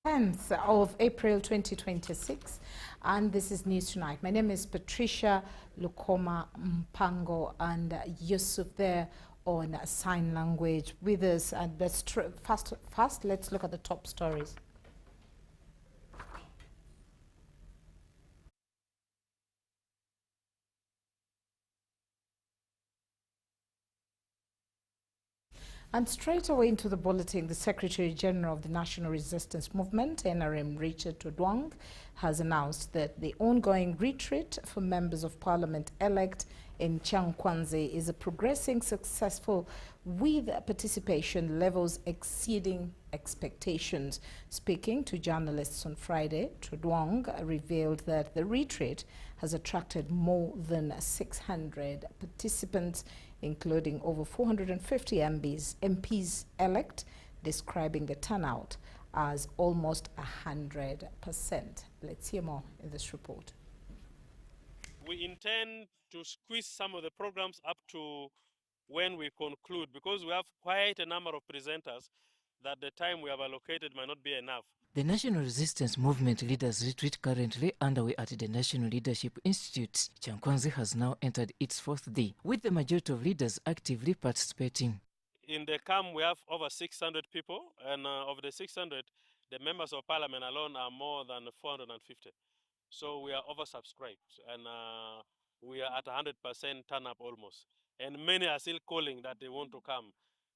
10th of April 2026, and this is News Tonight. My name is Patricia Lukoma Mpango, and Yusuf there on sign language with us. And let's first let's look at the top stories. And straight away into the bulletin, the Secretary General of the National Resistance Movement, NRM, Richard Odwang, has announced that the ongoing retreat for members of Parliament elect in Chankwanzi is progressing successful, with participation levels exceeding expectations. Speaking to journalists on Friday, Odwang revealed that the retreat has attracted more than 600 participants, including over 450 MPs elect, describing the turnout as almost 100%. Let's hear more in this report. We intend to squeeze some of the programs up to when we conclude, because we have quite a number of presenters that the time we have allocated might not be enough. The National Resistance Movement Leaders Retreat, currently underway at the National Leadership Institute, Chankwanzi has now entered its fourth day, with the majority of leaders actively participating. In the camp, we have over 600 people, and of the 600, the members of parliament alone are more than 450. So we are oversubscribed, and we are at 100% turn up almost. And many are still calling that they want to come.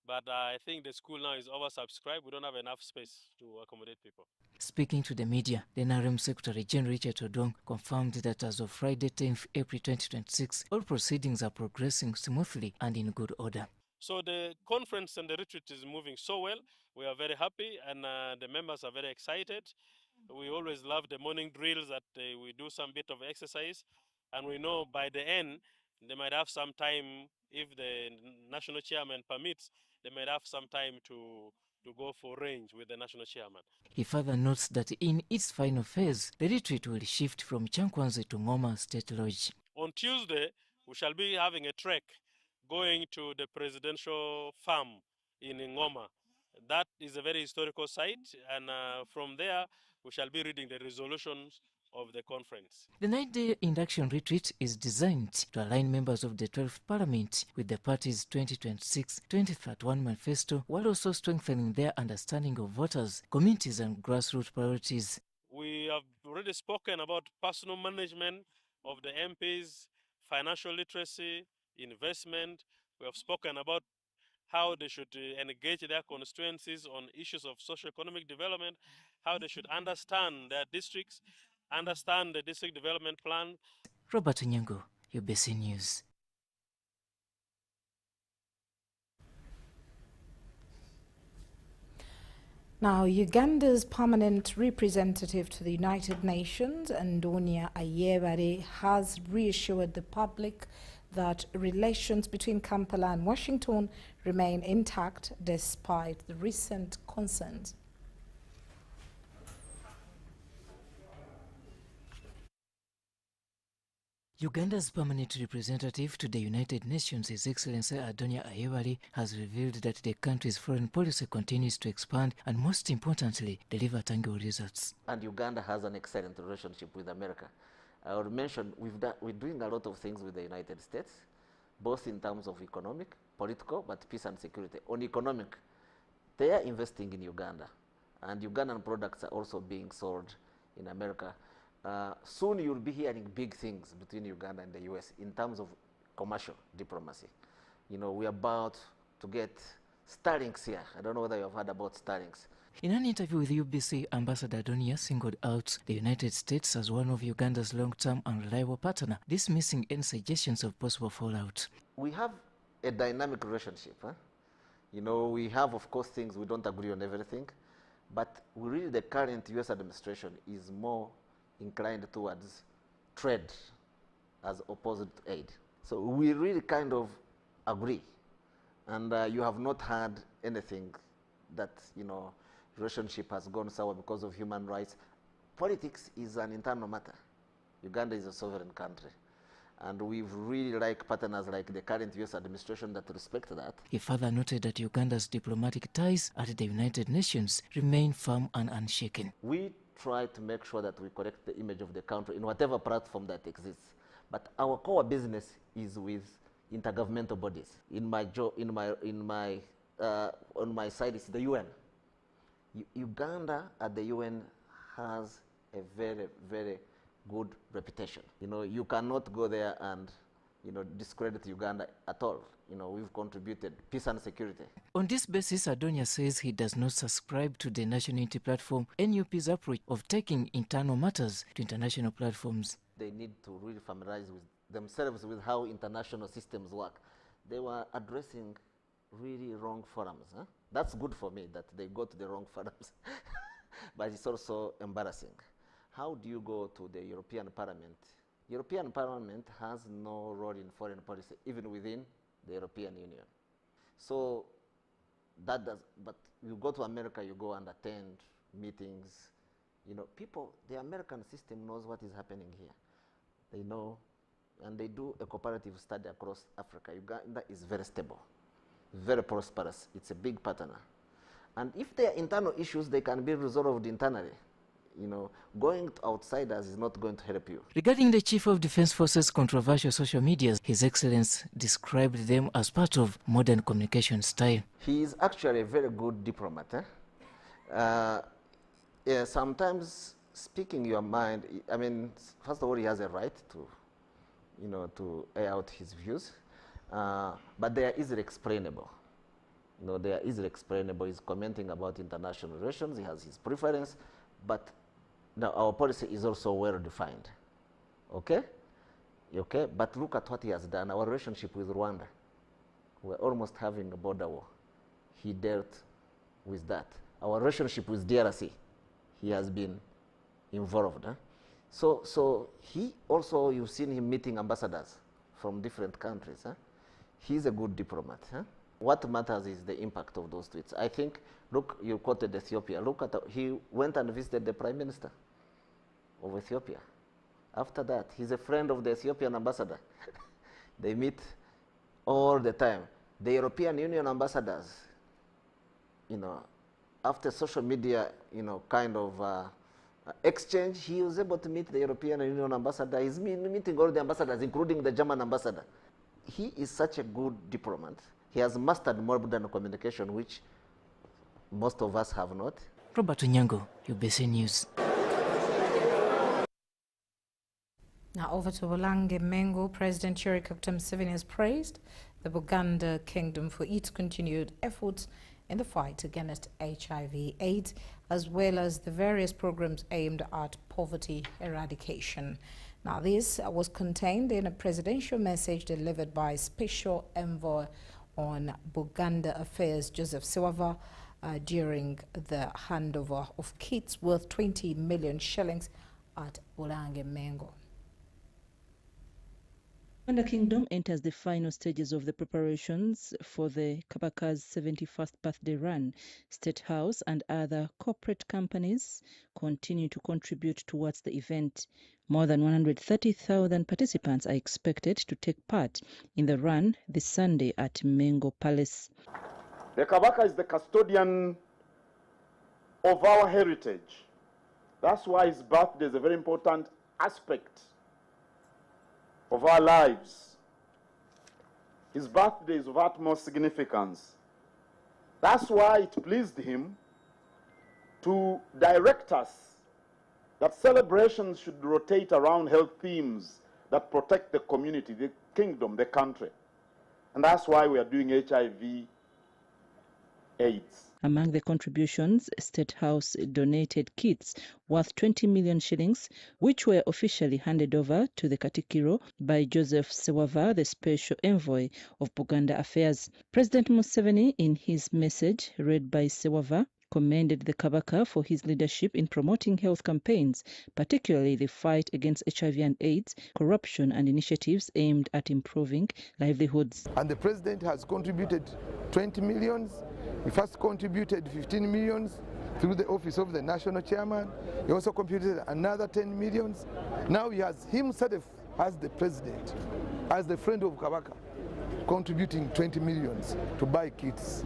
But I think the school now is oversubscribed. We don't have enough space to accommodate people. Speaking to the media, the NRM Secretary General Richard Odwang confirmed that as of Friday 10th April 2026, all proceedings are progressing smoothly and in good order. So the conference and the retreat is moving so well. We are very happy, and the members are very excited. We always love the morning drills that we do some bit of exercise, and we know by the end they might have some time, if the national chairman permits, they might have some time to go for range with the national chairman. He further notes that in its final phase, the retreat will shift from Chankwanzi to Ngoma State Lodge. On Tuesday, we shall be having a trek going to the presidential farm in Ngoma. That is a very historical site, and from there we shall be reading the resolutions of the conference. The 9-day induction retreat is designed to align members of the 12th Parliament with the party's 2026-2031 manifesto, while also strengthening their understanding of voters, communities and grassroots priorities. We have already spoken about personal management of the MPs, financial literacy, investment. We have spoken about how they should engage their constituencies on issues of socio-economic development, how they should understand their districts, understand the district development plan. Robert Nyango, UBC News. Now, Uganda's permanent representative to the United Nations, Andonia Ayebare, has reassured the public that relations between Kampala and Washington remain intact despite the recent concerns. Uganda's permanent representative to the United Nations, His Excellency Andonia Ayebare, has revealed that the country's foreign policy continues to expand and, most importantly, deliver tangible results. And Uganda has an excellent relationship with America. I would mention we're doing a lot of things with the United States, both in terms of economic, political, but peace and security. On economic, they are investing in Uganda, and Ugandan products are also being sold in America. Soon you'll be hearing big things between Uganda and the US in terms of commercial diplomacy. You know, we're about to get Starlinks here. I don't know whether you've heard about Starlinks. In an interview with UBC, Ambassador Adonia singled out the United States as one of Uganda's long-term and reliable partner, dismissing any suggestions of possible fallout. We have a dynamic relationship. You know, we have, of course, things we don't agree on everything, but really the current US administration is more inclined towards trade as opposed to aid. So we really kind of agree. And you have not heard anything that, you know, relationship has gone sour because of human rights. Politics is an internal matter. Uganda is a sovereign country. And we've really like partners like the current US administration that respect that. He further noted that Uganda's diplomatic ties at the United Nations remain firm and unshaken. We try to make sure that we correct the image of the country in whatever platform that exists. But our core business is with intergovernmental bodies. On my side is the UN. Uganda at the UN has a very, very good reputation. You cannot go there and, discredit Uganda at all. We've contributed peace and security. On this basis, Adonia says he does not subscribe to the National Unity Platform, NUP's approach of taking internal matters to international platforms. They need to really familiarize with themselves with how international systems work. They were addressing really wrong forums. Huh? That's good for me that they go to the wrong forums, but it's also embarrassing. How do you go to the European Parliament? European Parliament has no role in foreign policy, even within the European Union. So that does, but you go to America, you go and attend meetings. The American system knows what is happening here. They know, and they do a cooperative study across Africa. Uganda is very stable, very prosperous. It's a big partner. And if there are internal issues, they can be resolved internally. Going to outsiders is not going to help you. Regarding the Chief of Defense Forces' controversial social medias, His Excellency described them as part of modern communication style. He is actually a very good diplomat. Yeah, sometimes speaking your mind, first of all, he has a right to, to air out his views, but they are easily explainable. They are easily explainable. He's commenting about international relations. He has his preference, but now our policy is also well defined. Okay? But look at what he has done. Our relationship with Rwanda. We're almost having a border war. He dealt with that. Our relationship with DRC, he has been involved. Huh? So he also, you've seen him meeting ambassadors from different countries. Huh? He's a good diplomat. Huh? What matters is the impact of those tweets. I think, look, you quoted Ethiopia. Look at, he went and visited the Prime Minister of Ethiopia. After that, he's a friend of the Ethiopian ambassador. They meet all the time. The European Union ambassadors, after social media, kind of exchange, he was able to meet the European Union ambassador. He's meeting all the ambassadors, including the German ambassador. He is such a good diplomat. He has mastered modern communication, which most of us have not. Robert Onyango, UBC News. Now over to Bulange Mengo. President Yoweri Museveni has praised the Buganda Kingdom for its continued efforts in the fight against HIV/AIDS, as well as the various programs aimed at poverty eradication. Now this was contained in a presidential message delivered by Special Envoy on Buganda Affairs, Joseph Sewava, during the handover of kits worth 20 million shillings at Bulange Mengo. Uganda Kingdom enters the final stages of the preparations for the Kabaka's 71st birthday run. State House and other corporate companies continue to contribute towards the event. More than 130,000 participants are expected to take part in the run this Sunday at Mengo Palace. The Kabaka is the custodian of our heritage. That's why his birthday is a very important aspect of our lives. His birthday is of utmost significance. That's why it pleased him to direct us that celebrations should rotate around health themes that protect the community, the kingdom, the country. And that's why we are doing HIV/AIDS. Among the contributions, State House donated kits worth 20 million shillings, which were officially handed over to the Katikiro by Joseph Sewava, the Special Envoy of Buganda Affairs. President Museveni, in his message read by Sewava, commended the Kabaka for his leadership in promoting health campaigns, particularly the fight against HIV and AIDS, corruption and initiatives aimed at improving livelihoods. And the President has contributed 20 millions. He first contributed 15 millions through the office of the National Chairman. He also contributed another 10 millions. Now he has himself as the president, as the friend of Kabaka, contributing 20 millions to buy kits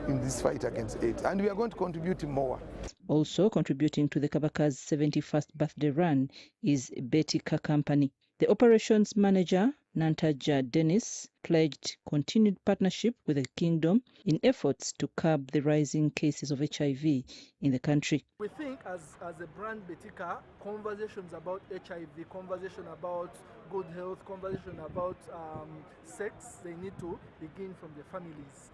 in this fight against AIDS. And we are going to contribute more. Also contributing to the Kabaka's 71st birthday run is Betty Kampany. The operations manager, Nantaja Dennis, pledged continued partnership with the kingdom in efforts to curb the rising cases of HIV in the country. We think as a brand Betika, conversations about HIV, conversation about good health, conversation about sex, they need to begin from the families.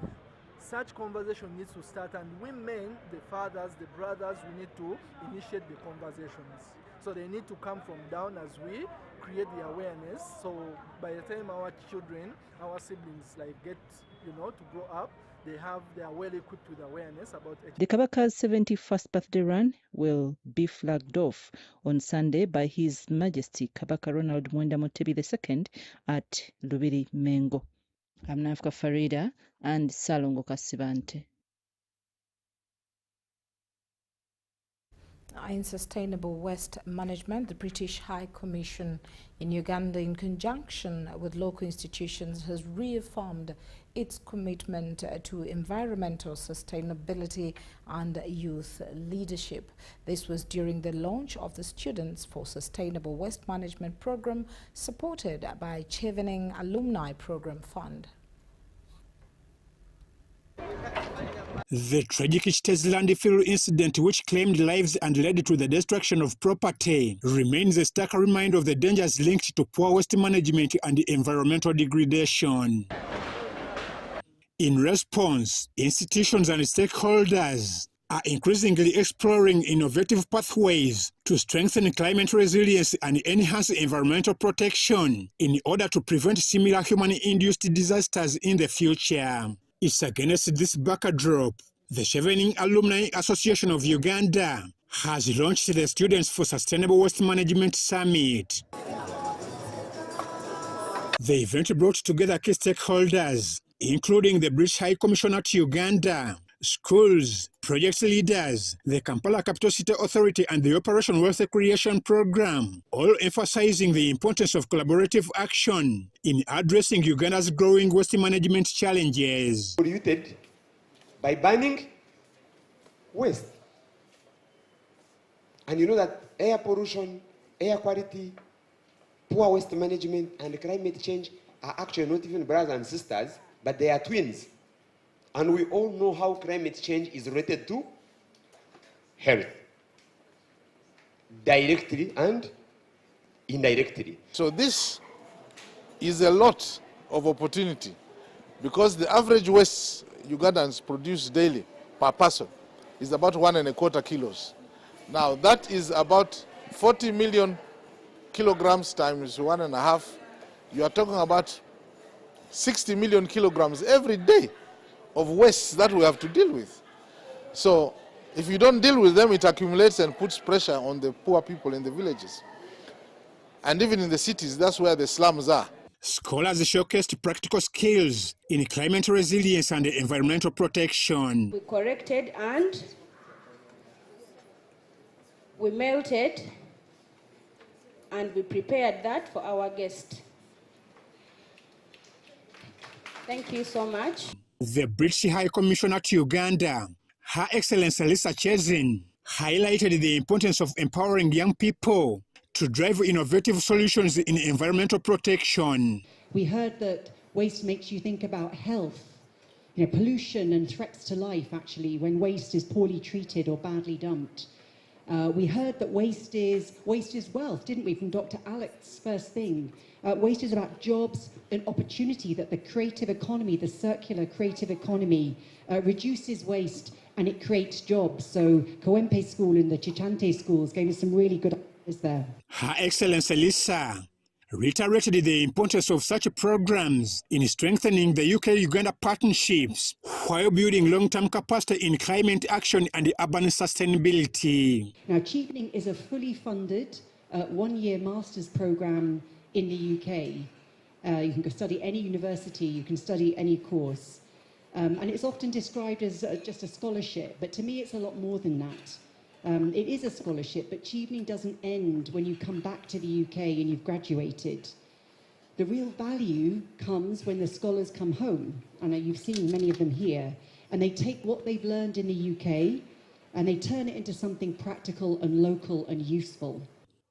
Such conversation needs to start, and we men, the fathers, the brothers, we need to initiate the conversations. So they need to come from down as we create the awareness. So by the time our children, our siblings get, to grow up, they are well equipped with awareness about HIV. The Kabaka's 71st birthday run will be flagged off on Sunday by His Majesty Kabaka Ronald Mwenda Entebbe II at Lubiri Mengo. I'm Nafka Farida and Salongo Kasibante. In sustainable waste management, the British High Commission in Uganda, in conjunction with local institutions, has reaffirmed its commitment to environmental sustainability and youth leadership. This was during the launch of the Students for Sustainable Waste Management program, supported by Chevening Alumni Program Fund. The tragic Chitezi landfill incident, which claimed lives and led to the destruction of property, remains a stark reminder of the dangers linked to poor waste management and environmental degradation. In response, institutions and stakeholders are increasingly exploring innovative pathways to strengthen climate resilience and enhance environmental protection in order to prevent similar human-induced disasters in the future. It's against this backdrop, the Chevening Alumni Association of Uganda has launched the Students for Sustainable Waste Management Summit. The event brought together key stakeholders, including the British High Commissioner to Uganda, schools, project leaders, the Kampala Capital City Authority, and the Operation Wealth Creation Program, all emphasizing the importance of collaborative action in addressing Uganda's growing waste management challenges. Polluted by burning waste. And you know that air pollution, air quality, poor waste management, and climate change are actually not even brothers and sisters, but they are twins. And we all know how climate change is related to health, directly and indirectly. So this is a lot of opportunity, because the average waste Ugandans produce daily per person is about 1.25 kilos. Now that is about 40 million kilograms times 1.5. You are talking about 60 million kilograms every day of waste that we have to deal with. So if you don't deal with them, it accumulates and puts pressure on the poor people in the villages. And even in the cities, that's where the slums are. Scholars showcased practical skills in climate resilience and environmental protection. We corrected and we melted and we prepared that for our guest. Thank you so much. The British High Commissioner to Uganda, Her Excellency Lisa Chesin, highlighted the importance of empowering young people to drive innovative solutions in environmental protection. We heard that waste makes you think about health, pollution and threats to life, actually, when waste is poorly treated or badly dumped. We heard that waste is wealth, didn't we, from Dr. Alex's first thing. Waste is about jobs and opportunity, that the creative economy, the circular creative economy, reduces waste and it creates jobs. So Kawempe School and the Chichante schools gave us some really good ideas there. Her Excellency Lisa reiterated the importance of such programs in strengthening the UK-Uganda partnerships while building long-term capacity in climate action and urban sustainability. Now, Chevening is a fully funded one-year master's program in the UK. You can go study any university, you can study any course. And it's often described as just a scholarship, but to me it's a lot more than that. It is a scholarship, but chevening doesn't end when you come back to the UK and you've graduated. The real value comes when the scholars come home, and you've seen many of them here, and they take what they've learned in the UK and they turn it into something practical and local and useful.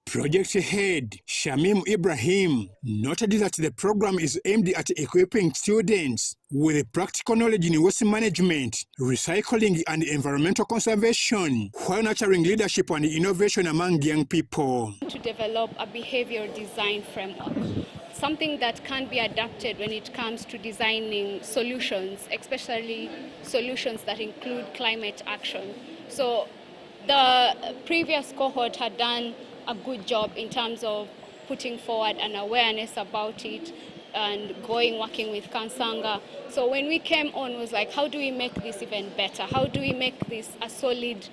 Project head Shamim Ibrahim noted that the program is aimed at equipping students with practical knowledge in waste management, recycling and environmental conservation, while nurturing leadership and innovation among young people. To develop a behavior design framework, something that can be adapted when it comes to designing solutions, especially solutions that include climate action. So the previous cohort had done a good job in terms of putting forward an awareness about it and working with Kansanga. So when we came on, it was like, how do we make this even better? How do we make this a solid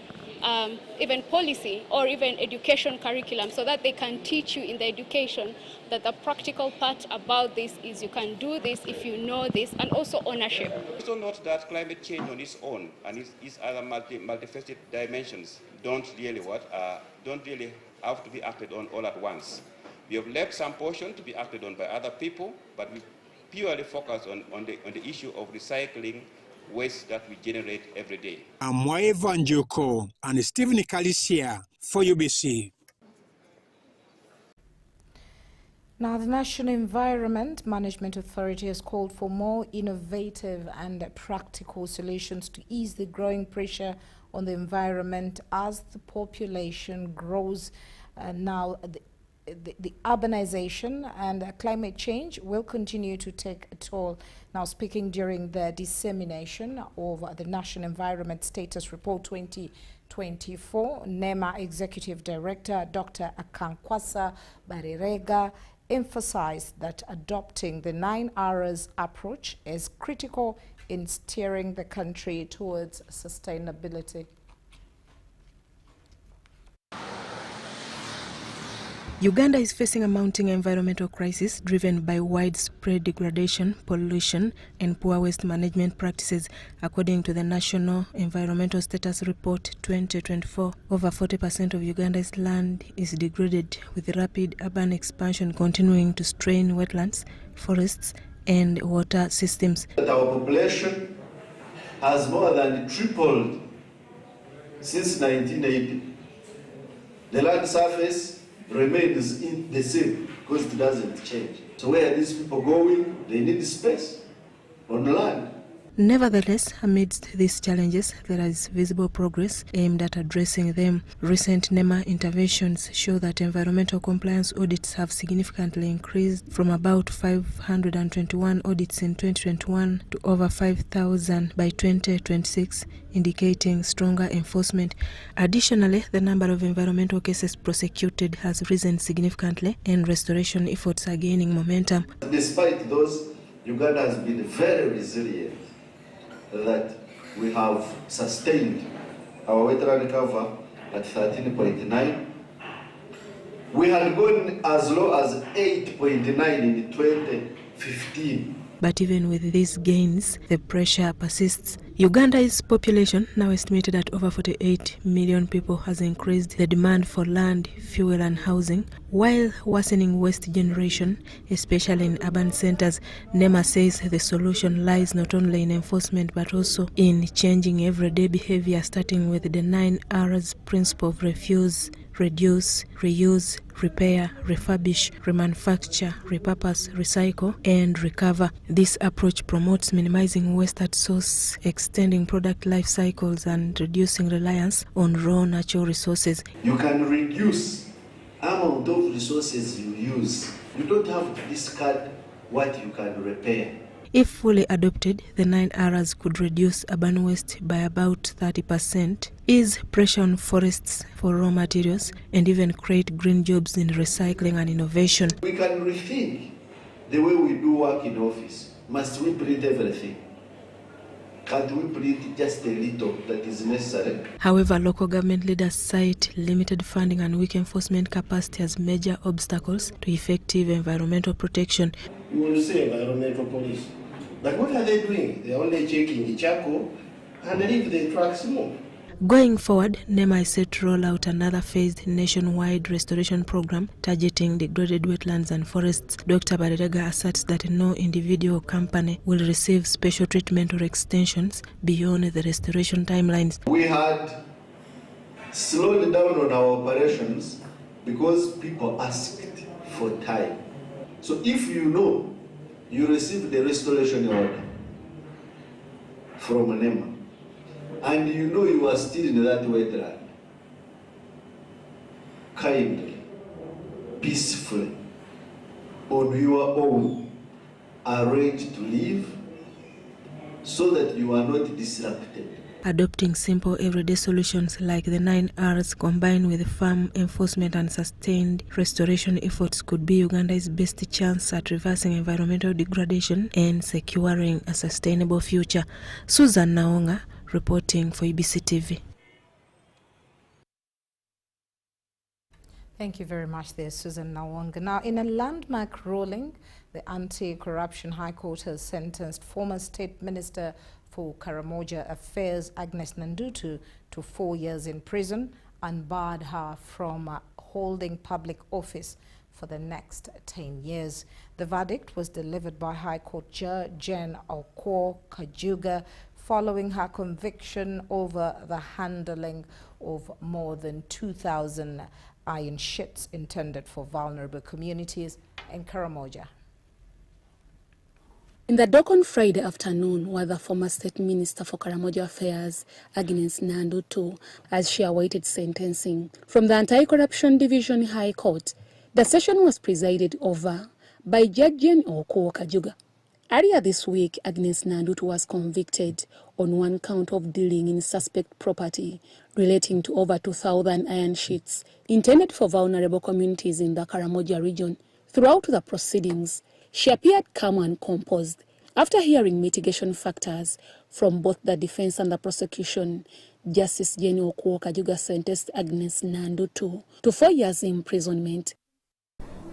even policy or even education curriculum, so that they can teach you in the education that the practical part about this is you can do this if you know this, and also ownership. Also note that climate change on its own and its other multifaceted dimensions don't really have to be acted on all at once. We have left some portion to be acted on by other people, but we purely focus on the issue of recycling waste that we generate every day. I'm Evan Joko and Stephen Kalisia for UBC. Now, the National Environment Management Authority has called for more innovative and practical solutions to ease the growing pressure on the environment as the population grows. Now, the urbanization and climate change will continue to take a toll. Now, speaking during the dissemination of the National Environment Status Report 2024, NEMA Executive Director Dr. Akankwasa Barirega emphasized that adopting the 9 R's approach is critical in steering the country towards sustainability. Uganda is facing a mounting environmental crisis driven by widespread degradation, pollution, and poor waste management practices, according to the National Environmental Status Report 2024. Over 40% of Uganda's land is degraded, with rapid urban expansion continuing to strain wetlands, forests, and water systems. Our population has more than tripled since 1980. The land surface remains the same because it doesn't change. So where are these people going? They need space on land. Nevertheless, amidst these challenges, there is visible progress aimed at addressing them. Recent NEMA interventions show that environmental compliance audits have significantly increased from about 521 audits in 2021 to over 5,000 by 2026, indicating stronger enforcement. Additionally, the number of environmental cases prosecuted has risen significantly, and restoration efforts are gaining momentum. Despite those, Uganda has been very resilient, that we have sustained our wetland cover at 13.9. We had gone as low as 8.9 in 2015. But even with these gains, the pressure persists. Uganda's population, now estimated at over 48 million people, has increased the demand for land, fuel and housing, while worsening waste generation, especially in urban centers. NEMA says the solution lies not only in enforcement but also in changing everyday behavior, starting with the 9 R's principle of refuse, reduce, reuse, repair, refurbish, remanufacture, repurpose, recycle, and recover. This approach promotes minimizing waste at source, extending product life cycles, and reducing reliance on raw natural resources. You can reduce amount of resources you use. You don't have to discard what you can repair. If fully adopted, the 9 R's could reduce urban waste by about 30%, ease pressure on forests for raw materials, and even create green jobs in recycling and innovation. We can rethink the way we do work in office. Must we print everything? Can't we print just a little that is necessary? However, local government leaders cite limited funding and weak enforcement capacity as major obstacles to effective environmental protection. You will say environmental police. But what are they doing? They're only checking the charcoal and leave the trucks move. Going forward, NEMA is set to roll out another phased nationwide restoration program targeting degraded wetlands and forests. Dr. Barerega asserts that no individual company will receive special treatment or extensions beyond the restoration timelines. We had slowed down on our operations because people asked for time. So if you know you received the restoration order from NEMA, and you know you are still in that wetland, kindly, peacefully, on your own, arrange to leave so that you are not disrupted. Adopting simple everyday solutions like the 9 R's combined with firm enforcement and sustained restoration efforts could be Uganda's best chance at reversing environmental degradation and securing a sustainable future. Susan Naonga reporting for UBC TV. Thank you very much there, Susan Nawanga. Now, in a landmark ruling, the Anti-Corruption High Court has sentenced former State Minister for Karamoja Affairs Agnes Nandutu to 4 years in prison and barred her from holding public office for the next 10 years. The verdict was delivered by High Court Judge Jen Okwo Kajuga following her conviction over the handling of more than 2,000 iron sheets intended for vulnerable communities in Karamoja. In the dock on Friday afternoon were the former State Minister for Karamoja Affairs, Agnes Nandutu, as she awaited sentencing. From the Anti-Corruption Division High Court, the session was presided over by Judge Jen Okwo Kajuga. Earlier this week, Agnes Nandutu was convicted on one count of dealing in suspect property relating to over 2,000 iron sheets intended for vulnerable communities in the Karamoja region. Throughout the proceedings, she appeared calm and composed. After hearing mitigation factors from both the defense and the prosecution, Justice Jen Okwo Kajuga sentenced Agnes Nandutu to 4 years imprisonment.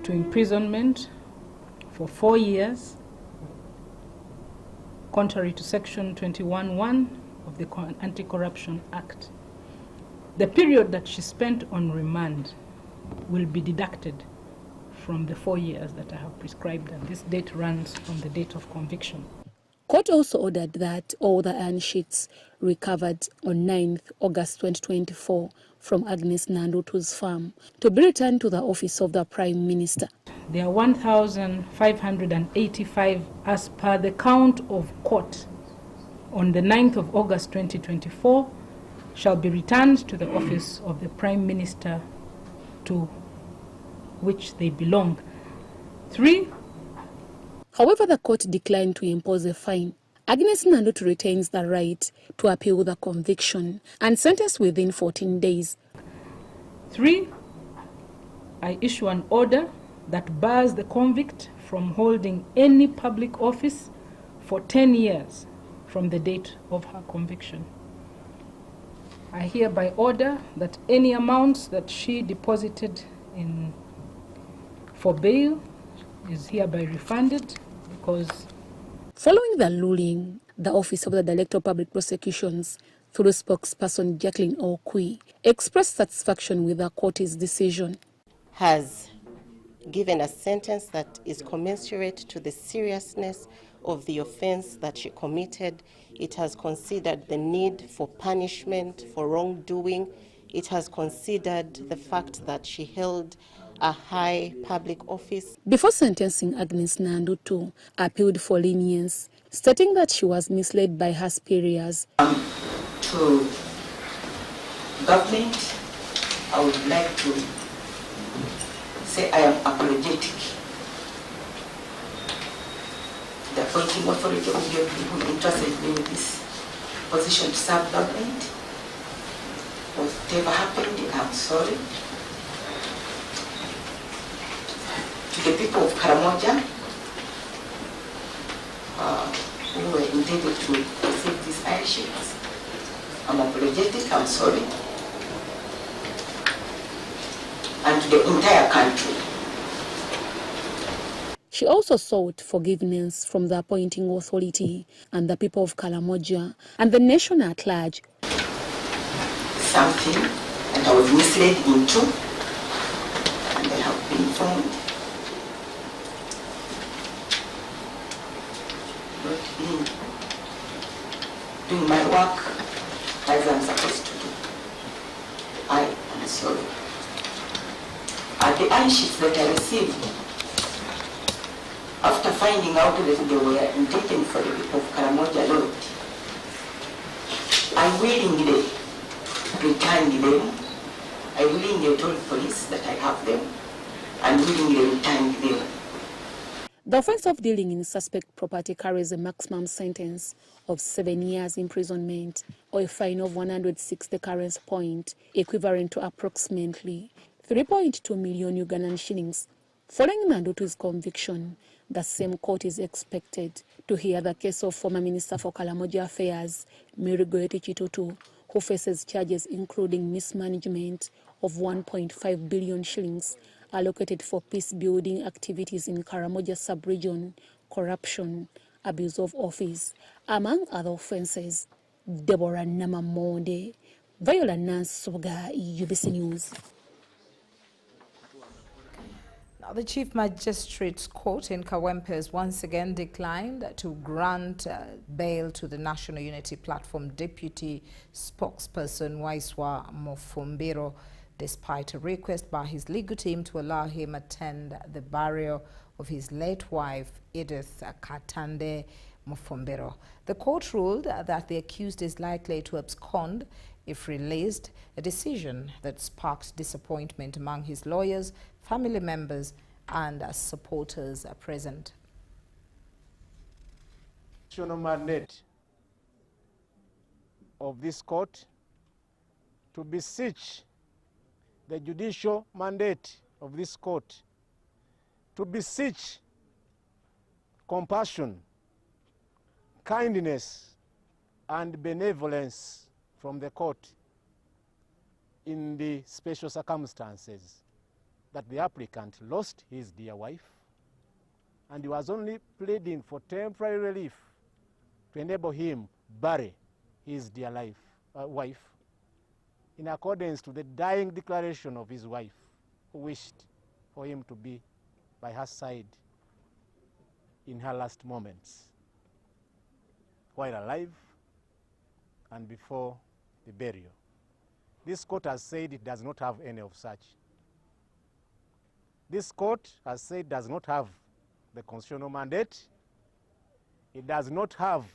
To imprisonment for 4 years, contrary to Section 21(1) of the Anti-Corruption Act. The period that she spent on remand will be deducted from the 4 years that I have prescribed, and this date runs from the date of conviction. Court also ordered that all the iron sheets recovered on 9th August 2024 from Agnes Nandutu's farm to be returned to the office of the Prime Minister. There are 1,585 as per the count of court on the 9th of August 2024 shall be returned to the office of the Prime Minister to which they belong. 3. However, the court declined to impose a fine. Agnes Nandutu retains the right to appeal the conviction and sentence within 14 days. 3. I issue an order that bars the convict from holding any public office for 10 years from the date of her conviction. I hereby order that any amounts that she deposited for bail is hereby refunded because... Following the ruling, the Office of the Director of Public Prosecutions, through spokesperson Jacqueline Okwi, expressed satisfaction with the court's decision. Has given a sentence that is commensurate to the seriousness of the offense that she committed. It has considered the need for punishment for wrongdoing. It has considered the fact that she held a high public office. Before sentencing, Agnes Nandutu appealed for lenience, stating that she was misled by her superiors. To government, I would like to say I am apologetic. The appointing authority of the people interested me with this position to serve government. Whatever happened, I'm sorry. To the people of Karamoja, who were intended to receive these iron sheets, I'm apologetic, I'm sorry. And to the entire country. She also sought forgiveness from the appointing authority and the people of Karamoja and the nation at large. something that I was misled into, and I have been informed. Not been doing my work as I'm supposed to do. I am sorry. The answers that I received after finding out that they were intended for the people of Karamoja Road, I willingly returned them. I willingly told police that I have them, and willingly returned them. The offence of dealing in suspect property carries a maximum sentence of 7 years imprisonment or a fine of 160 currency point, equivalent to approximately 3.2 million Ugandan shillings. Following Nandutu's conviction, the same court is expected to hear the case of former Minister for Karamoja Affairs, Mirigoeti Chitutu, who faces charges including mismanagement of 1.5 billion shillings allocated for peace-building activities in Karamoja sub-region, corruption, abuse of office, among other offences. Deborah Namamonde, Viola Nansoga, UBC News. Now, the Chief Magistrate's Court in Kawempe has once again declined to grant bail to the National Unity Platform Deputy Spokesperson Waiswa Mofumbiro, despite a request by his legal team to allow him attend the burial of his late wife, Edith Katande Mofumbiro. The court ruled that the accused is likely to abscond if released, a decision that sparked disappointment among his lawyers, family members, and supporters present. Constitutional mandate of this court to beseech the judicial mandate of this court to beseech compassion, kindness, and benevolence from the court in the special circumstances that the applicant lost his dear wife and he was only pleading for temporary relief to enable him bury his dear wife in accordance to the dying declaration of his wife, who wished for him to be by her side in her last moments, while alive and before the burial. This court has said it does not have any of such. This court has said it does not have the constitutional mandate. It does not have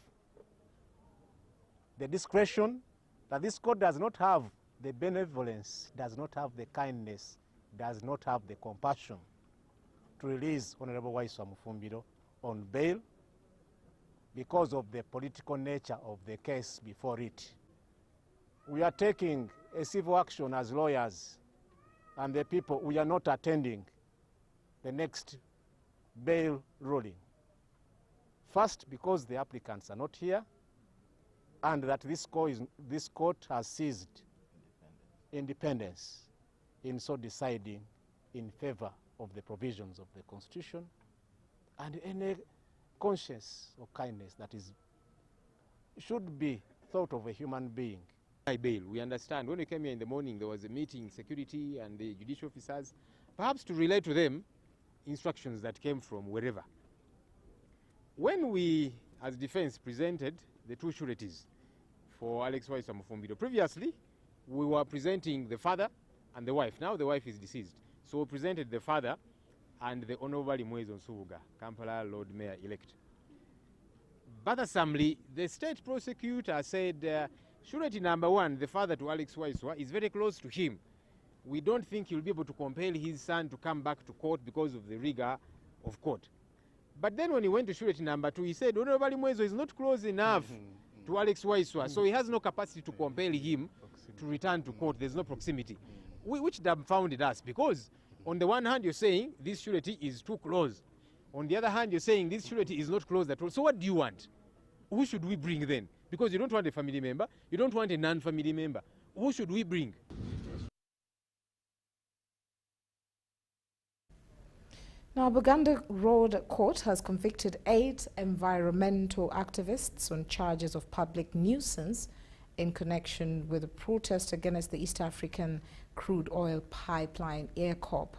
the discretion, that this court does not have the benevolence, does not have the kindness, does not have the compassion to release Honorable Waiswa Mofumbiro on bail because of the political nature of the case before it. We are taking a civil action as lawyers, and the people, we are not attending the next bail ruling. First, because the applicants are not here, and that this court has seized independence in so deciding in favor of the provisions of the Constitution and any conscience or kindness that should be thought of a human being. By bail, we understand when we came here in the morning there was a meeting, security and the judicial officers, perhaps to relay to them instructions that came from wherever. When we, as defense, presented the two sureties for Alex Waiswa Mofumbiro, previously we were presenting the father and the wife. Now the wife is deceased. So we presented the father and the Honorable Mwezo Nsubuga, Kampala Lord Mayor-elect. Bothersomely, the state prosecutor said surety number one, the father to Alex Waiswa, is very close to him. We don't think he'll be able to compel his son to come back to court because of the rigor of court. But then when he went to surety number two, he said Honorable Mwezo is not close enough to Alex Waiswa, so he has no capacity to compel him to return to court. There's no proximity, which dumbfounded us, because on the one hand you're saying this surety is too close, on the other hand you're saying this surety is not close at all. So what do you want? Who should we bring then? Because you don't want a family member, you don't want a non-family member. Who should we bring? Now, Buganda Road Court has convicted 8 environmental activists on charges of public nuisance in connection with a protest against the East African crude oil pipeline EACOP.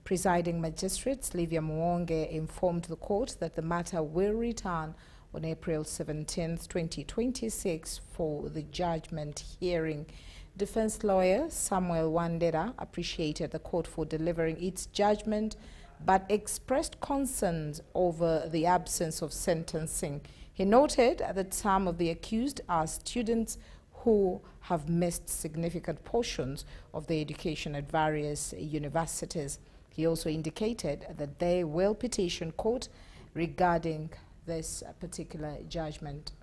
Presiding Magistrate Livia Muonge informed the court that the matter will return on April 17, 2026 for the judgment hearing. Defense lawyer Samuel Wandera appreciated the court for delivering its judgment, but expressed concerns over the absence of sentencing. He noted that some of the accused are students who have missed significant portions of their education at various universities. He also indicated that they will petition court regarding this particular judgment.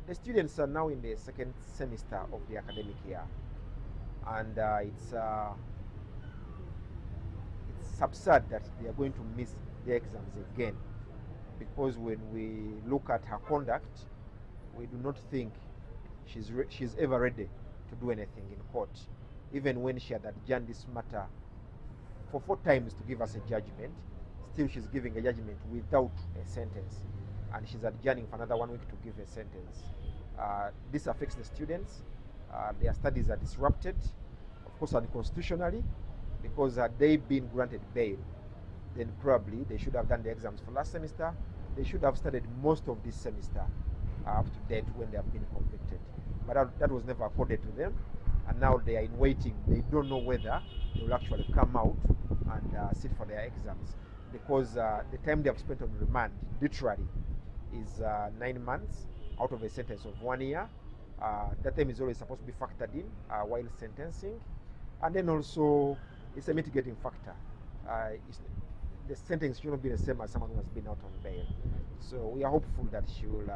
The students are now in the second semester of the academic year, and it's absurd that they are going to miss the exams again, because when we look at her conduct, we do not think she's ever ready to do anything in court. Even when she had adjourned this matter for 4 times to give us a judgment, still she's giving a judgment without a sentence, and she's adjourning for another 1 week to give a sentence. This affects the students. Their studies are disrupted, of course unconstitutionally, because had they been granted bail, then probably they should have done the exams for last semester. They should have studied most of this semester up to date when they have been convicted. But that was never accorded to them, and now they are in waiting. They don't know whether they will actually come out and sit for their exams, because the time they have spent on remand literally is 9 months out of a sentence of 1 year. That time is always supposed to be factored in while sentencing, and then also it's a mitigating factor. The sentence should not be the same as someone who has been out on bail. So we are hopeful that she will,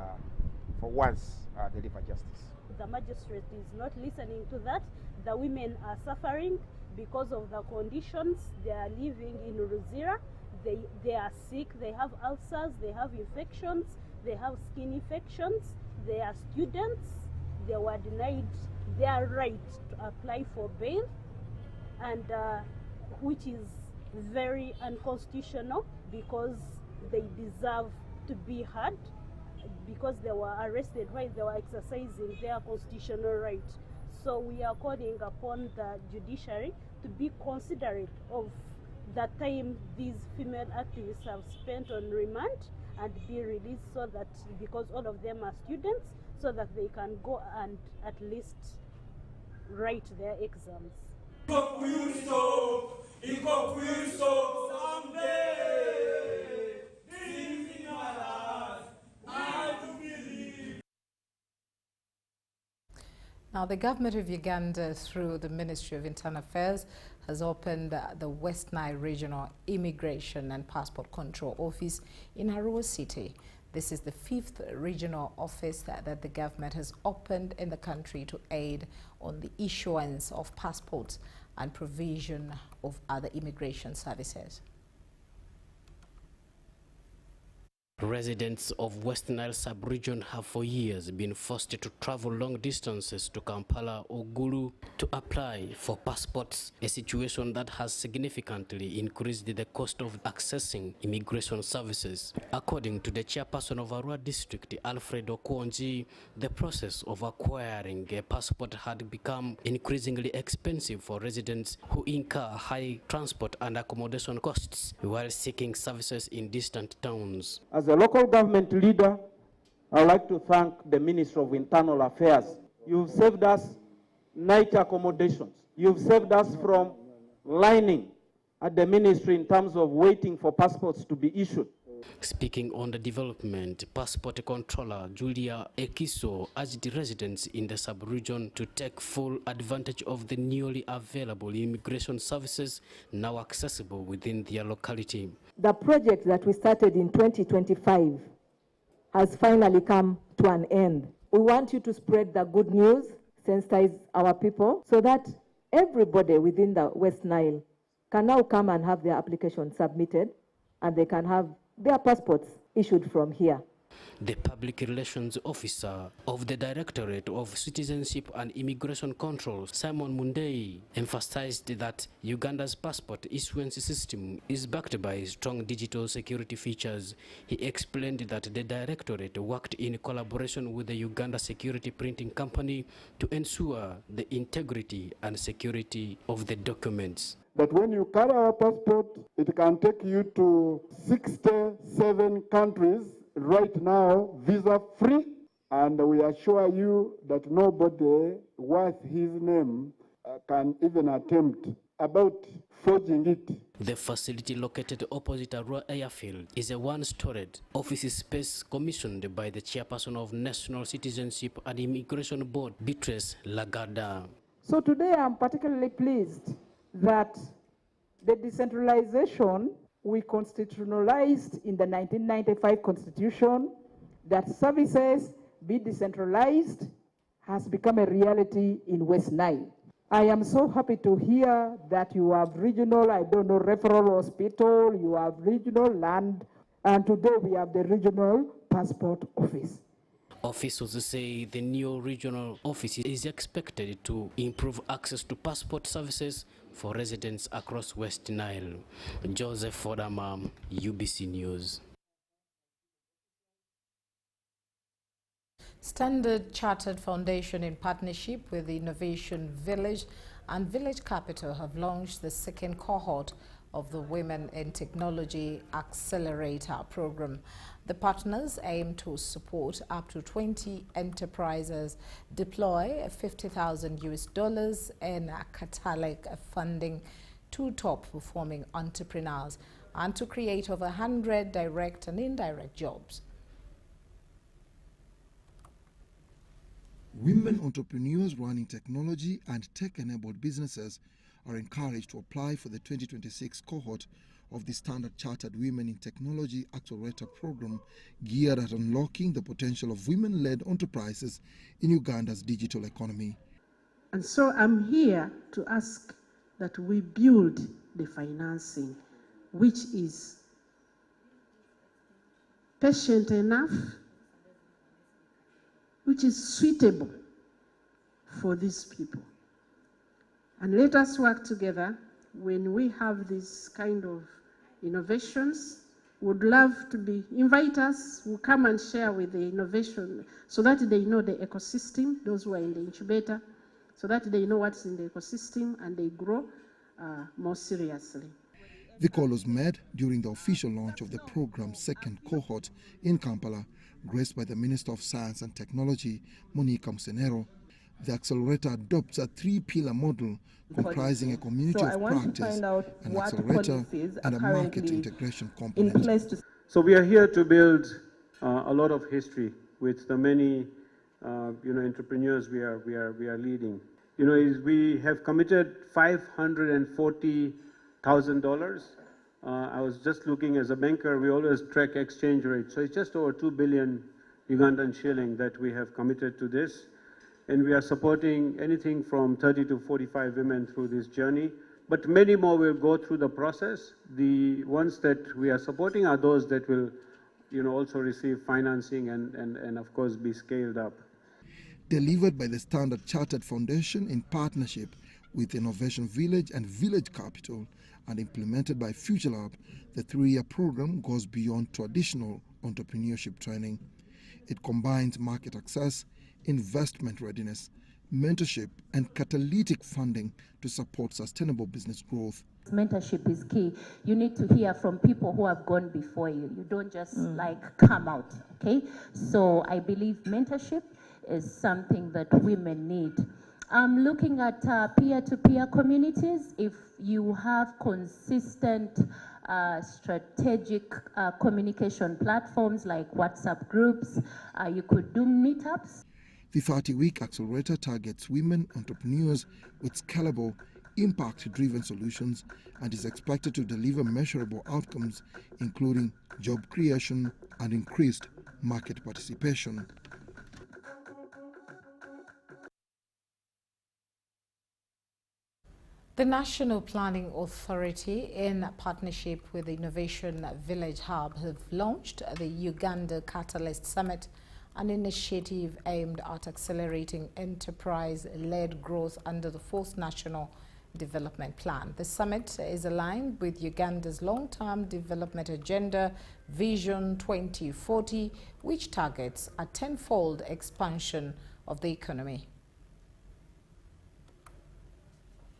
for once, deliver justice. The magistrate is not listening to that. The women are suffering because of the conditions they are living in Ruzira. They are sick, they have ulcers, they have infections, they have skin infections, they are students, they were denied their right to apply for bail, and which is very unconstitutional, because they deserve to be heard, because they were arrested while they were exercising their constitutional right. So we are calling upon the judiciary to be considerate of the time these female activists have spent on remand and be released, so that, because all of them are students, so that they can go and at least write their exams. Now, the government of Uganda, through the Ministry of Internal Affairs, has opened the West Nile Regional Immigration and Passport Control Office in Arua City. This is the 5th regional office that the government has opened in the country to aid on the issuance of passports and provision of other immigration services. Residents of West Nile sub-region have for years been forced to travel long distances to Kampala or Gulu to apply for passports, a situation that has significantly increased the cost of accessing immigration services. According to the chairperson of Arua district, Alfred Okonji, the process of acquiring a passport had become increasingly expensive for residents who incur high transport and accommodation costs while seeking services in distant towns. As a local government leader, I would like to thank the Ministry of Internal Affairs. You've saved us night accommodations. You've saved us from lining at the ministry in terms of waiting for passports to be issued. Speaking on the development, Passport Controller Julia Ekiso urged residents in the sub-region to take full advantage of the newly available immigration services now accessible within their locality. The project that we started in 2025 has finally come to an end. We want you to spread the good news, sensitize our people, so that everybody within the West Nile can now come and have their application submitted, and they can have their passports issued from here. The public relations officer of the Directorate of Citizenship and Immigration Control, Simon Mundei, emphasized that Uganda's passport issuance system is backed by strong digital security features. He explained that the Directorate worked in collaboration with the Uganda Security Printing Company to ensure the integrity and security of the documents. That when you carry our passport, it can take you to 67 countries right now, visa-free, and we assure you that nobody worth his name can even attempt about forging it. The facility located opposite Arua Airfield is a one-storied office space commissioned by the chairperson of National Citizenship and Immigration Board, Beatrice Lagada. So today I'm particularly pleased that the decentralization we constitutionalized in the 1995 Constitution, that services be decentralized, has become a reality in West Nile. I am so happy to hear that you have regional, referral hospital, you have regional land, and today we have the regional passport office. Officials say the new regional office is expected to improve access to passport services for residents across West Nile. Joseph Fodama, UBC News. Standard Chartered Foundation, in partnership with the Innovation Village and Village Capital, have launched the second cohort of the Women in Technology Accelerator program. The partners aim to support up to 20 enterprises, deploy $50,000 in catalytic funding to top performing entrepreneurs, and to create over 100 direct and indirect jobs. Women entrepreneurs running technology and tech-enabled businesses are encouraged to apply for the 2026 cohort of the Standard Chartered Women in Technology Accelerator program, geared at unlocking the potential of women-led enterprises in Uganda's digital economy. And so I'm here to ask that we build the financing, which is patient enough, which is suitable for these people. And let us work together. When we have this kind of innovations, would love to invite us, who come and share with the innovation, so that they know the ecosystem, those who are in the incubator, so that they know what's in the ecosystem and they grow more seriously. The call was made during the official launch of the program's second cohort in Kampala, graced by the Minister of Science and Technology, Monica Musenero. The accelerator adopts a three-pillar model comprising a community of practice, an accelerator, and a market integration component. So we are here to build a lot of history with the many entrepreneurs we are leading. We have committed $540,000. I was just looking, as a banker, we always track exchange rate. So it's just over 2 billion Ugandan shilling that we have committed to this. And we are supporting anything from 30 to 45 women through this journey. But many more will go through the process. The ones that we are supporting are those that will also receive financing and of course be scaled up. Delivered by the Standard Chartered Foundation in partnership with Innovation Village and Village Capital, and implemented by Future Lab, the 3-year program goes beyond traditional entrepreneurship training. It combines market access, investment readiness, mentorship, and catalytic funding to support sustainable business growth. Mentorship is key. You need to hear from people who have gone before you. You don't just come out, okay? So I believe mentorship is something that women need. Looking at peer-to-peer communities, if you have consistent strategic communication platforms like WhatsApp groups, you could do meetups. The 30-week accelerator targets women entrepreneurs with scalable, impact-driven solutions and is expected to deliver measurable outcomes, including job creation and increased market participation. The National Planning Authority, in partnership with the Innovation Village Hub, have launched the Uganda Catalyst Summit, an initiative aimed at accelerating enterprise-led growth under the fourth National Development Plan. The summit is aligned with Uganda's long-term development agenda, Vision 2040, which targets a tenfold expansion of the economy.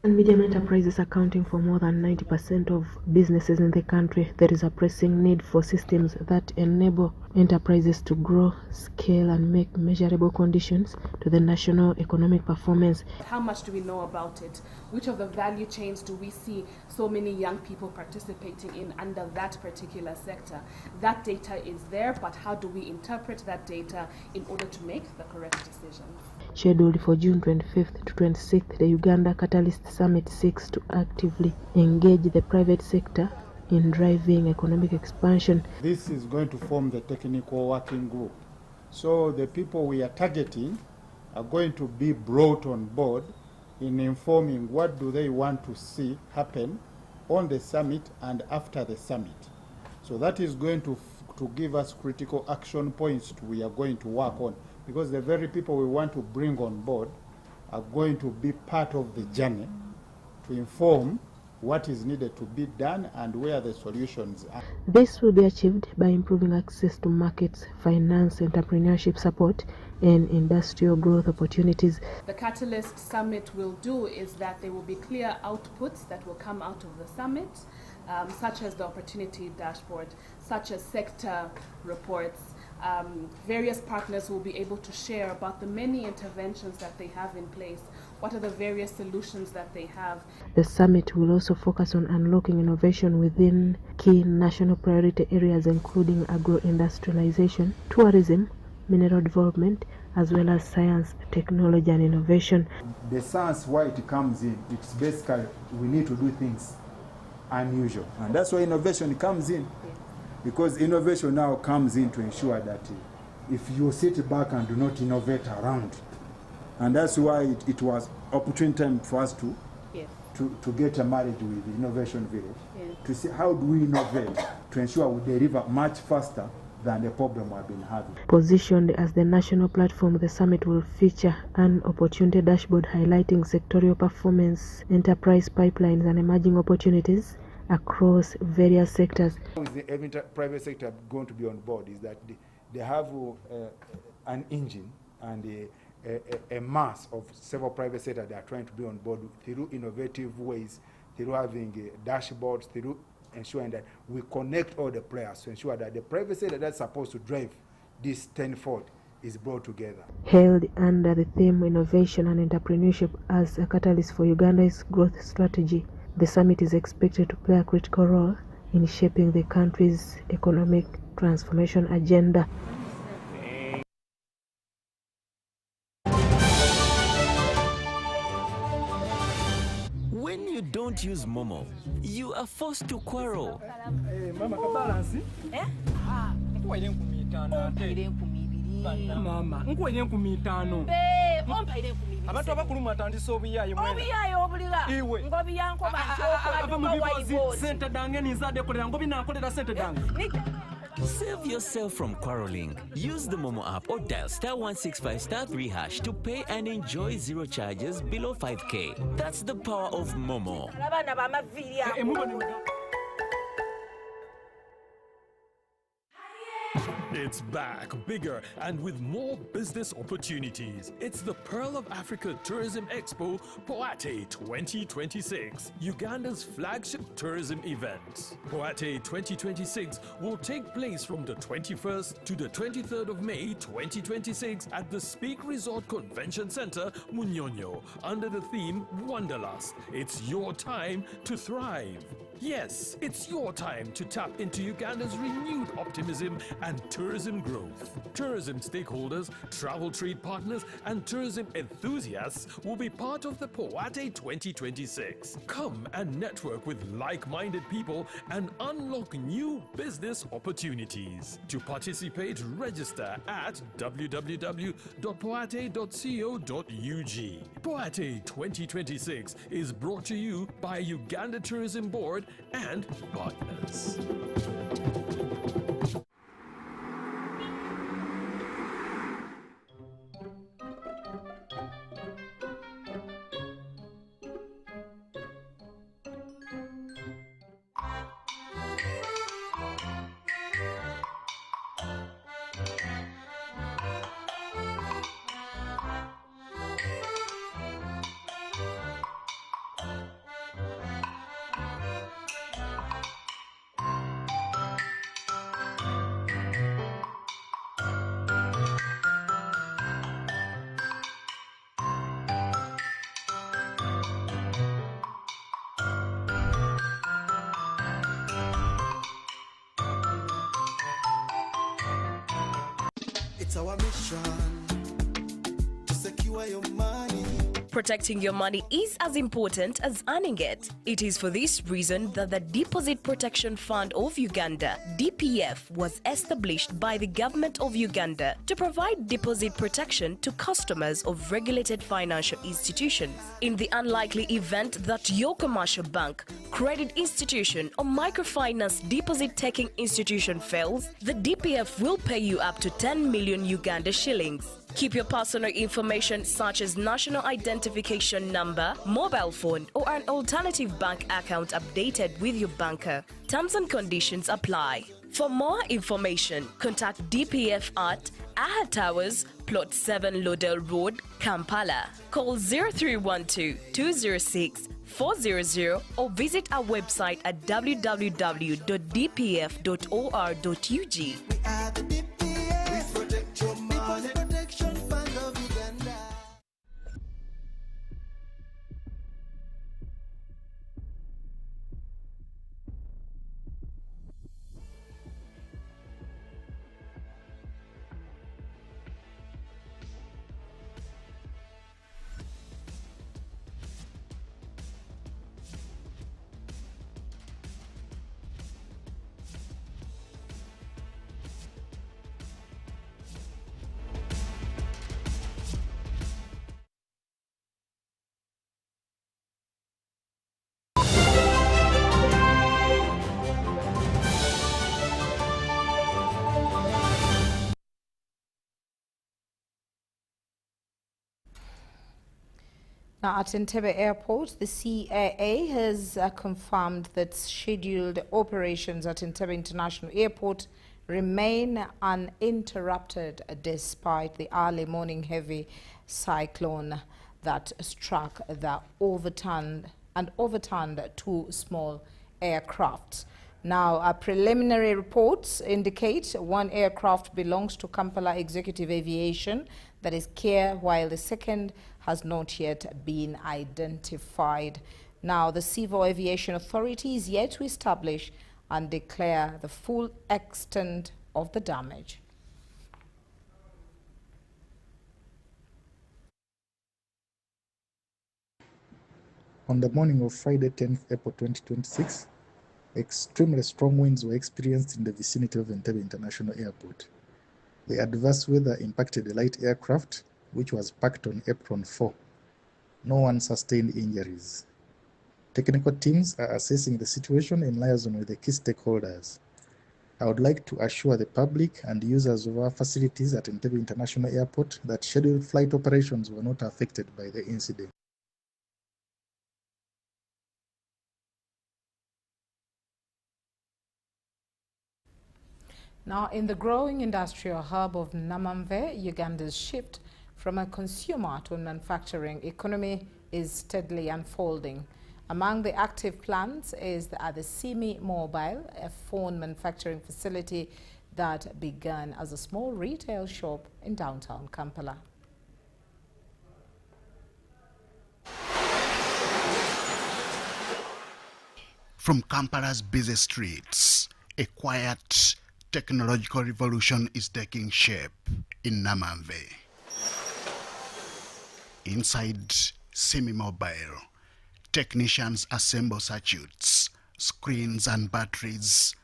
And medium enterprises accounting for more than 90% of businesses in the country, there is a pressing need for systems that enable enterprises to grow, scale, and make measurable conditions to the national economic performance. How much do we know about it? Which of the value chains do we see so many young people participating in under that particular sector? That data is there, but how do we interpret that data in order to make the correct decisions? Scheduled for June 25th to 26th, the Uganda Catalyst Summit seeks to actively engage the private sector in driving economic expansion. This is going to form the technical working group. So the people we are targeting are going to be brought on board in informing what do they want to see happen on the summit and after the summit. So that is going to give us critical action points we are going to work on, because the very people we want to bring on board are going to be part of the journey to inform what is needed to be done and where the solutions are. This will be achieved by improving access to markets, finance, entrepreneurship support, and industrial growth opportunities. The Catalyst Summit will do is that there will be clear outputs that will come out of the summit, such as the opportunity dashboard, such as sector reports. Various partners will be able to share about the many interventions that they have in place. What are the various solutions that they have? The summit will also focus on unlocking innovation within key national priority areas, including agro-industrialization, tourism, mineral development, as well as science, technology, and innovation. The science, why it comes in, it's basically we need to do things unusual. And that's why innovation comes in. Because innovation now comes in to ensure that if you sit back and do not innovate around, and that's why it was opportune time for us to get married with the Innovation Village, to see how do we innovate to ensure we deliver much faster than the problem we've been having. Positioned as the national platform, the summit will feature an opportunity dashboard highlighting sectorial performance, enterprise pipelines, and emerging opportunities across various sectors. Every private sector going to be on board is that they have an engine and a mass of several private sectors that are trying to be on board through innovative ways, through having dashboards, through ensuring that we connect all the players to ensure that the private sector that's supposed to drive this tenfold is brought together. Held under the theme Innovation and Entrepreneurship as a catalyst for Uganda's growth strategy, the summit is expected to play a critical role in shaping the country's economic transformation agenda. When you don't use Momo, you are forced to quarrel. Mama, balance? Eh? Ah, Mama, nkwenye nkumitano. Ompaire kumibiri. Abantu abakuluma atandise obuyayo mwena. Obuyayo obuliga. Iwe. Ngobi yanko bantu sente dange nizade kolera ngobi nakolera sente dange. Save yourself from quarreling. Use the Momo app or dial *165*3# to pay and enjoy zero charges below 5K. That's the power of Momo. It's back, bigger, and with more business opportunities. It's the Pearl of Africa Tourism Expo, Poate 2026, Uganda's flagship tourism event. Poate 2026 will take place from the 21st to the 23rd of May 2026 at the Speak Resort Convention Center, Munyonyo, under the theme Wanderlust. It's your time to thrive. Yes, it's your time to tap into Uganda's renewed optimism and tourism growth. Tourism stakeholders, travel trade partners, and tourism enthusiasts will be part of the Poate 2026. Come and network with like-minded people and unlock new business opportunities. To participate, register at www.poate.co.ug. Poate 2026 is brought to you by Uganda Tourism Board and partners. It's our mission to secure your money. Protecting your money is as important as earning it. It is for this reason that the Deposit Protection Fund of Uganda, DPF, was established by the government of Uganda to provide deposit protection to customers of regulated financial institutions. In the unlikely event that your commercial bank, credit institution, or microfinance deposit-taking institution fails, the DPF will pay you up to 10 million Uganda shillings. Keep your personal information such as national identification number, mobile phone, or an alternative bank account updated with your banker. Terms and conditions apply. For more information, contact DPF at Aha Towers, Plot 7 Lodell Road, Kampala. Call 0312 206 400 or visit our website at www.dpf.or.ug. We are the DPF. We protect your money. Protection Fund of Uganda. Now, at Entebbe Airport, the CAA has confirmed that scheduled operations at Entebbe International Airport remain uninterrupted despite the early morning heavy cyclone that struck the overturned two small aircrafts. Now, preliminary reports indicate one aircraft belongs to Kampala Executive Aviation, that is CARE, while the second has not yet been identified. Now, the Civil Aviation Authority is yet to establish and declare the full extent of the damage. On the morning of Friday, 10th April 2026, extremely strong winds were experienced in the vicinity of Entebbe International Airport. The adverse weather impacted a light aircraft, which was parked on apron 4. No one sustained injuries. Technical teams are assessing the situation in liaison with the key stakeholders. I would like to assure the public and users of our facilities at Entebbe International Airport that scheduled flight operations were not affected by the incident. Now, in the growing industrial hub of Namamve, Uganda's shift from a consumer to a manufacturing economy is steadily unfolding. Among the active plans is the Simi Mobile, a phone manufacturing facility that began as a small retail shop in downtown Kampala. From Kampala's busy streets, a quiet technological revolution is taking shape in Namamve. Inside Simi Mobile, technicians assemble circuits, screens and batteries,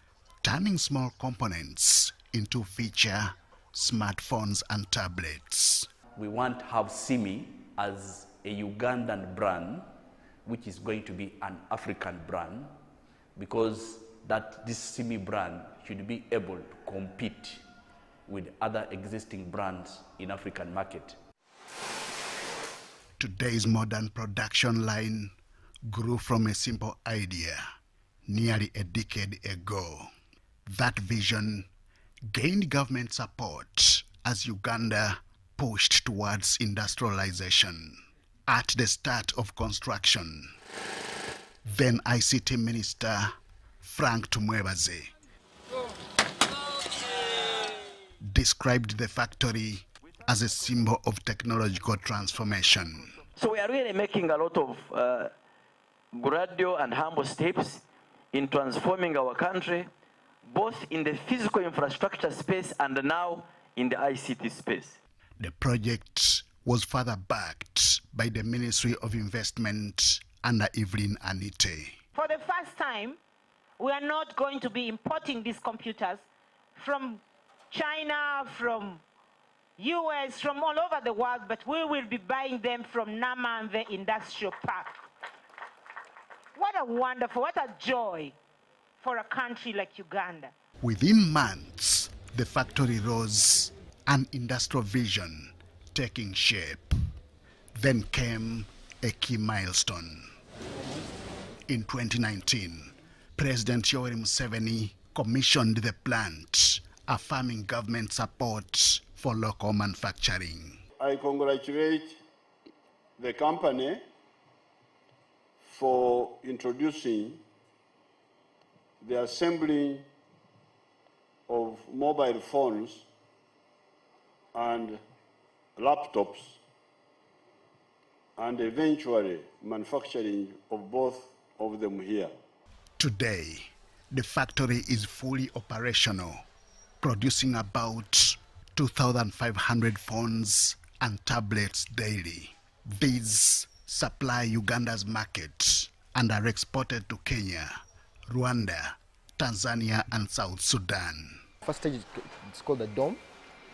turning small components into feature smartphones and tablets. We want to have Simi as a Ugandan brand, which is going to be an African brand, because this Simi brand should be able to compete with other existing brands in African market. Today's modern production line grew from a simple idea nearly a decade ago. That vision gained government support as Uganda pushed towards industrialization. At the start of construction, then ICT Minister Frank Tumwebaze described the factory as a symbol of technological transformation. So we are really making a lot of gradual and humble steps in transforming our country, both in the physical infrastructure space and now in the ICT space. The project was further backed by the Ministry of Investment under Evelyn Anite. For the first time, we are not going to be importing these computers from China, from US, from all over the world, but we will be buying them from Namamve Industrial Park. What a wonderful, what a joy for a country like Uganda. Within months, the factory rose, an industrial vision taking shape. Then came a key milestone. In 2019, President Yoweri Museveni commissioned the plant, affirming government support for local manufacturing. I congratulate the company for introducing the assembly of mobile phones and laptops, and eventually manufacturing of both of them here. Today, the factory is fully operational, producing about 2,500 phones and tablets daily. These supply Uganda's market and are exported to Kenya, Rwanda, Tanzania, and South Sudan. First stage is called the DOM.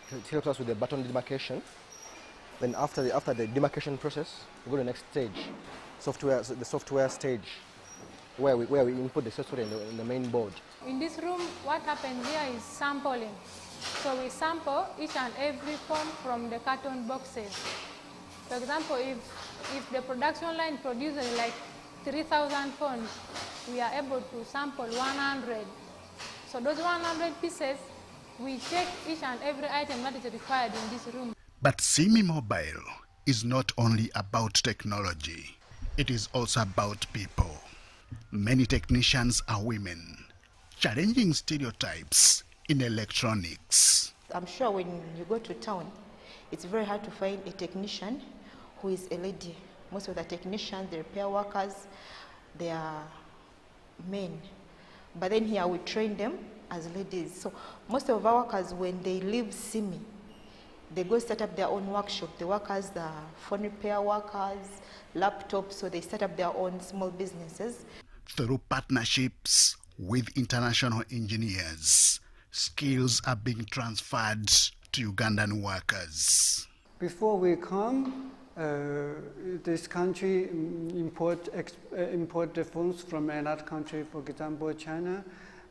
It helps us with the button demarcation. Then after the demarcation process, we go to the next stage, the software stage, where we input the software in the main board. In this room, what happens here is sampling. So we sample each and every phone from the carton boxes. For example, if the production line produces like 3,000 phones, we are able to sample 100. So those 100 pieces, we check each and every item that is required in this room. But Simi Mobile is not only about technology, it is also about people. Many technicians are women, challenging stereotypes in electronics. I'm sure when you go to town, it's very hard to find a technician who is a lady. Most of the technicians, the repair workers, they are men. But then here we train them as ladies. So most of our workers, when they leave Simi, they go set up their own workshop. The workers, the phone repair workers, laptops, so they set up their own small businesses. Through partnerships with international engineers, skills are being transferred to Ugandan workers. Before we come, this country import the phones from another country, for example, China.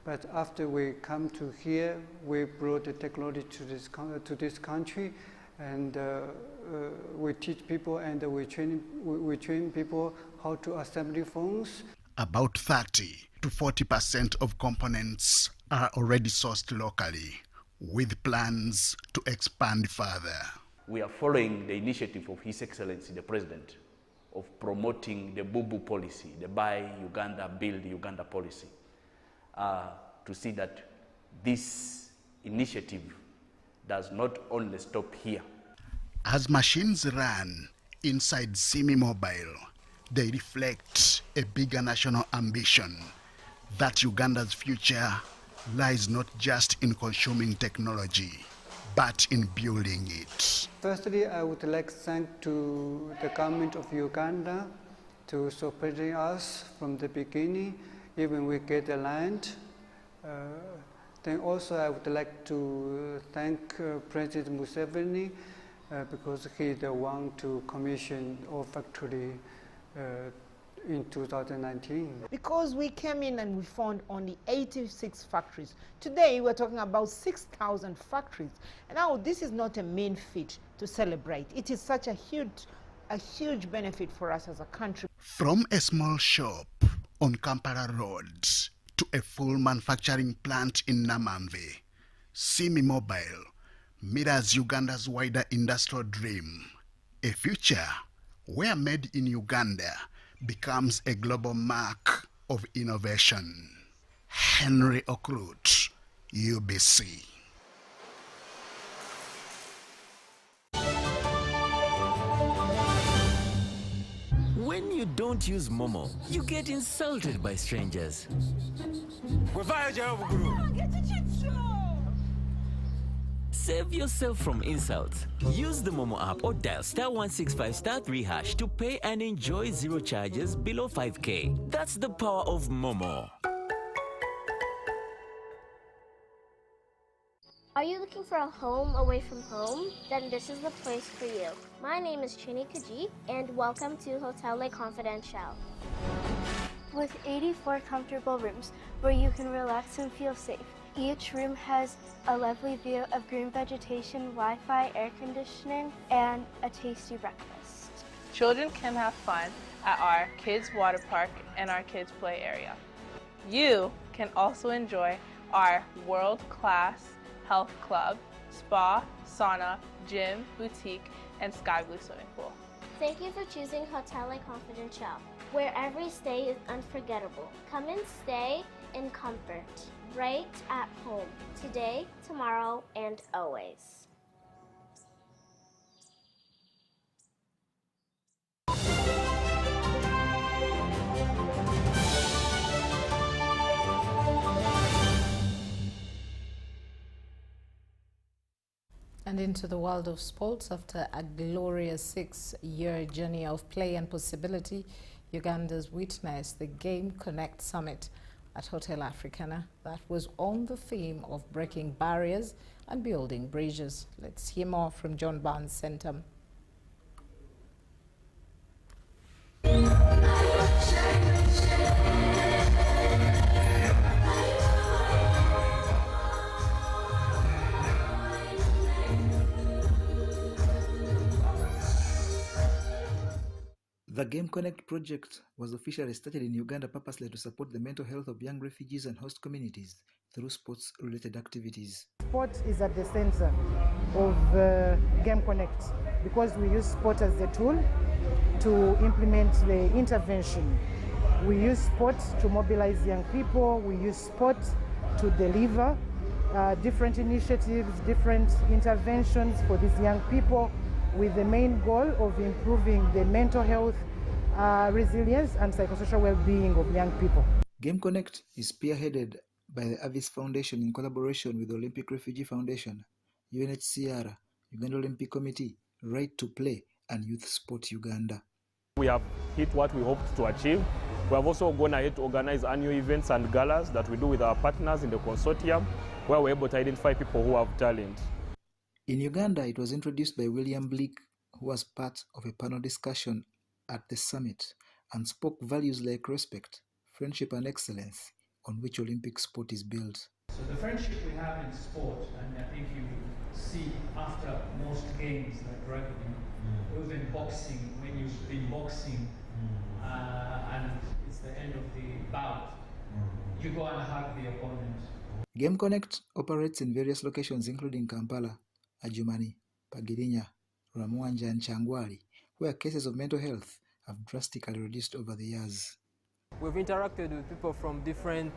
But after we come to here, we brought the technology to this country, and we teach people and we train people how to assemble phones. About 30 to 40% of components are already sourced locally, with plans to expand further. We are following the initiative of His Excellency the President of promoting the Bubu policy, the Buy Uganda, Build Uganda policy, to see that this initiative does not only stop here. As machines run inside Simi Mobile, they reflect a bigger national ambition, that Uganda's future lies not just in consuming technology, but in building it. Firstly, I would like to thank to the government of Uganda to supporting us from the beginning, even we get the land. Then also I would like to thank President Museveni because he's the one to commission our factory in 2019. Because we came in and we found only 86 factories. Today we're talking about 6,000 factories. And now this is not a mean feat to celebrate. It is such a huge benefit for us as a country. From a small shop on Kampala Road to a full manufacturing plant in Namamve, Simi Mobile mirrors Uganda's wider industrial dream, a future where made in Uganda becomes a global mark of innovation. Henry Okrut, UBC. When you don't use Momo, you get insulted by strangers. Save yourself from insults. Use the Momo app or dial *165*3# to pay and enjoy zero charges below 5K. That's the power of Momo. Are you looking for a home away from home? Then this is the place for you. My name is Chini Kaji, and welcome to Hotel Le Confidential. With 84 comfortable rooms where you can relax and feel safe. Each room has a lovely view of green vegetation, Wi-Fi, air conditioning, and a tasty breakfast. Children can have fun at our kids' water park and our kids' play area. You can also enjoy our world-class health club, spa, sauna, gym, boutique, and sky blue swimming pool. Thank you for choosing Hotel Le Confidential, where every stay is unforgettable. Come and stay in comfort, right at home, today, tomorrow, and always. And into the world of sports, after a glorious 6-year journey of play and possibility, Uganda's witnessed the Game Connect Summit at Hotel Africana that was on the theme of breaking barriers and building bridges. Let's hear more from John Barnes Centum. The Game Connect project was officially started in Uganda purposely to support the mental health of young refugees and host communities through sports-related activities. Sport is at the center of Game Connect because we use sport as a tool to implement the intervention. We use sport to mobilize young people. We use sport to deliver different initiatives, different interventions for these young people, with the main goal of improving the mental health, resilience and psychosocial well-being of young people. Game Connect is spearheaded by the Avis Foundation in collaboration with the Olympic Refugee Foundation, UNHCR, Uganda Olympic Committee, Right to Play and Youth Sport Uganda. We have hit what we hoped to achieve. We have also gone ahead to organize annual events and galas that we do with our partners in the consortium, where we're able to identify people who have talent. In Uganda, it was introduced by William Bleak, who was part of a panel discussion at the summit and spoke values like respect, friendship and excellence, on which Olympic sport is built. So the friendship we have in sport, and I think you see after most games like rugby, even boxing, when you've been boxing and it's the end of the bout, you go and hug the opponent. Game Connect operates in various locations including Kampala, Adjumani, Pagirinya, Ramwanja and Changwali, where cases of mental health have drastically reduced over the years. We've interacted with people from different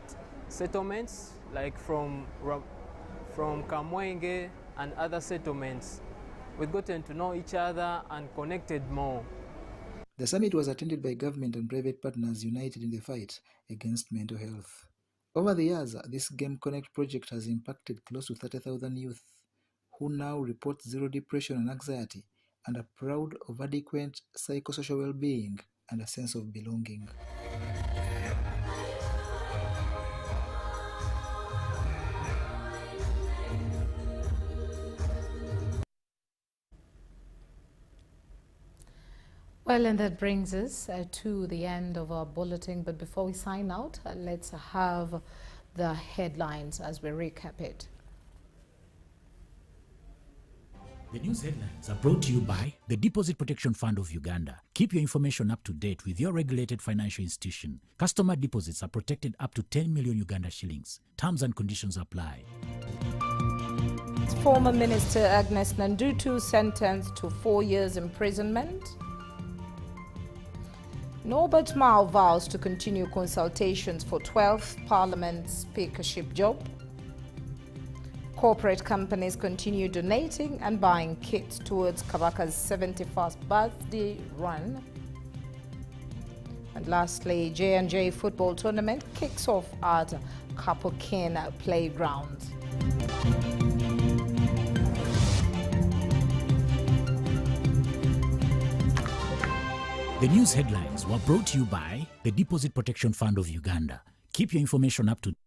settlements, like from Kamwenge and other settlements. We've gotten to know each other and connected more. The summit was attended by government and private partners united in the fight against mental health. Over the years, this Game Connect project has impacted close to 30,000 youth who now report zero depression and anxiety and are proud of adequate psychosocial well-being and a sense of belonging. Well, and that brings us to the end of our bulletin. But before we sign out, let's have the headlines as we recap it. The news headlines are brought to you by the Deposit Protection Fund of Uganda. Keep your information up to date with your regulated financial institution. Customer deposits are protected up to 10 million Uganda shillings. Terms and conditions apply. Former Minister Agnes Nandutu sentenced to 4 years imprisonment. Norbert Mao vows to continue consultations for 12th Parliament speakership job. Corporate companies continue donating and buying kits towards Kabaka's 71st birthday run. And lastly, J&J football tournament kicks off at Kabaka Playground. The news headlines were brought to you by the Deposit Protection Fund of Uganda. Keep your information up to date.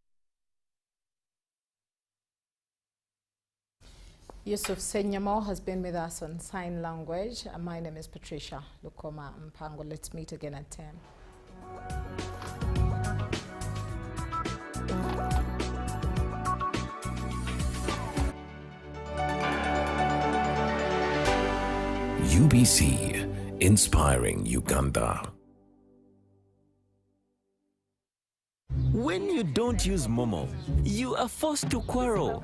Yusuf Senyamo has been with us on sign language. My name is Patricia Lukoma Mpango. Let's meet again at 10. UBC, inspiring Uganda. When you don't use Momo, you are forced to quarrel.